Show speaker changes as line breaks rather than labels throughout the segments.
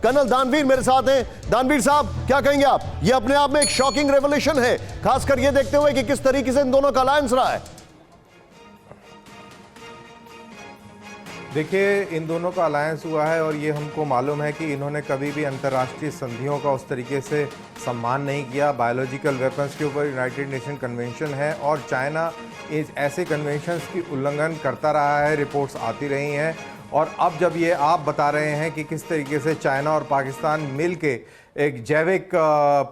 Colonel दानवीर मेरे साथ हैं। दानवीर साहब, क्या कहेंगे आप? ये अपने आप में एक शॉकिंग रेवोल्यूशन है, खासकर ये देखते हुए कि किस तरीके से इन दोनों का अलायंस रहा है।
देखिए, इन दोनों का अलायंस हुआ है और ये हमको मालूम है कि इन्होंने कभी भी अंतर्राष्ट्रीय संधियों का उस तरीके से सम्मान नहीं किया। बायोलॉजिकल वेपन्स के ऊपर यूनाइटेड नेशन कन्वेंशन है और चाइना इस ऐसे कन्वेंशंस की उल्लंघन करता रहा है, रिपोर्ट्स आती रही हैं। और अब जब ये आप बता रहे हैं कि किस तरीके से चाइना और पाकिस्तान मिल के एक जैविक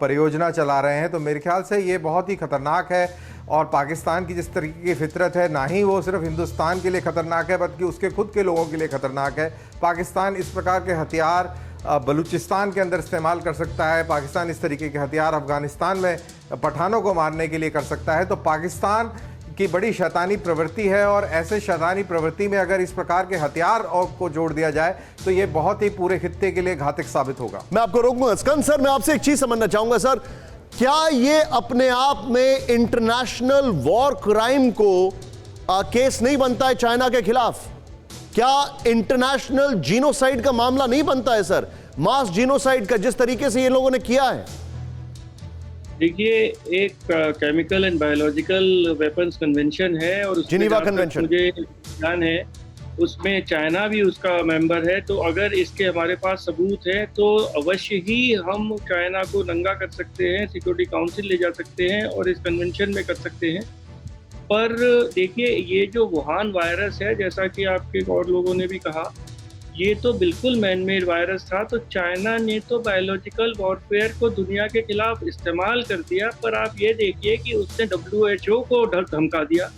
परियोजना चला रहे हैं, तो मेरे ख्याल से ये बहुत ही खतरनाक है। और पाकिस्तान की जिस तरीके की फितरत है, ना ही वो सिर्फ हिंदुस्तान के लिए ख़तरनाक है बल्कि उसके खुद के लोगों के लिए ख़तरनाक है। पाकिस्तान इस प्रकार के हथियार बलूचिस्तान के अंदर इस्तेमाल कर सकता है। पाकिस्तान इस तरीके के हथियार अफ़गानिस्तान में पठानों को मारने के लिए कर सकता है। तो पाकिस्तान की बड़ी शैतानी प्रवृत्ति है और ऐसे शैतानी प्रवृत्ति में अगर इस प्रकार के हथियार और को जोड़ दिया जाए तो ये बहुत ही पूरे खित्ते के लिए घातक साबित होगा।
मैं आपको रोकूंगा। स्कंद सर, मैं आपसे एक चीज समझना चाहूंगा सर, क्या ये अपने आप में इंटरनेशनल वॉर क्राइम को केस नहीं बनता है चाइना के खिलाफ? क्या इंटरनेशनल जीनोसाइड का मामला नहीं बनता है सर, मास जीनोसाइड का, जिस तरीके से ये लोगों ने किया है?
देखिए, एक chemical and biological weapons convention है और
जिनेवा कन्वेंशन
मुझे ध्यान है, उसमें चाइना भी उसका मेंबर है। तो अगर इसके हमारे पास सबूत है तो अवश्य ही हम चाइना को नंगा कर सकते हैं, सिक्योरिटी काउंसिल ले जा सकते हैं और इस कन्वेंशन में कर सकते हैं। पर देखिए, ये जो वुहान वायरस है, जैसा कि आपके और लोगों ने भी कहा, ये तो बिल्कुल मैन मेड वायरस था। तो चाइना ने तो बायोलॉजिकल वॉरफेयर को दुनिया के खिलाफ इस्तेमाल कर दिया। पर आप ये देखिए कि उसने WHO को धमका दिया,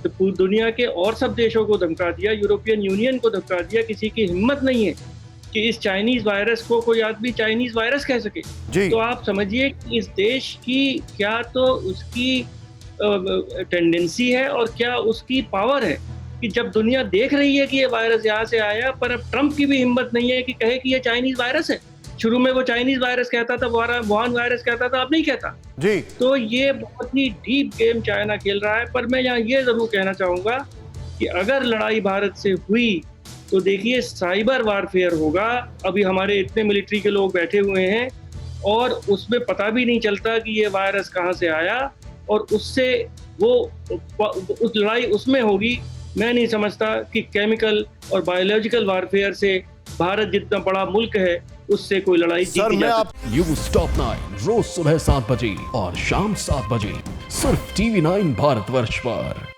तो पूरी दुनिया के और सब देशों को धमका दिया, यूरोपियन यूनियन को धमका दिया। किसी की हिम्मत नहीं है कि इस चाइनीज वायरस को कोई आदमी चाइनीज वायरस कह सके। तो आप समझिए कि इस देश की क्या तो उसकी टेंडेंसी है और क्या उसकी पावर है कि जब दुनिया देख रही है कि ये वायरस यहाँ से आया, पर अब ट्रंप की भी हिम्मत नहीं है कि कहे कि ये चाइनीज वायरस है। शुरू में वो चाइनीज वायरस कहता था, वुहान वायरस कहता था, अब नहीं कहता
जी।
तो ये बहुत ही डीप गेम चाइना खेल रहा है। पर मैं यहाँ ये जरूर कहना चाहूंगा कि अगर लड़ाई भारत से हुई तो देखिए साइबर वारफेयर होगा। अभी हमारे इतने मिलिट्री के लोग बैठे हुए हैं और उसमें पता भी नहीं चलता कि ये वायरस कहाँ से आया, और उससे वो उस लड़ाई उसमें होगी। मैं नहीं समझता कि केमिकल और बायोलॉजिकल वारफेयर से भारत जितना बड़ा मुल्क है उससे कोई लड़ाई जीती जा सकती है।
न्यूज़ टॉप 9 रोज सुबह 7 बजे और शाम 7 बजे सिर्फ TV9 भारतवर्ष पर।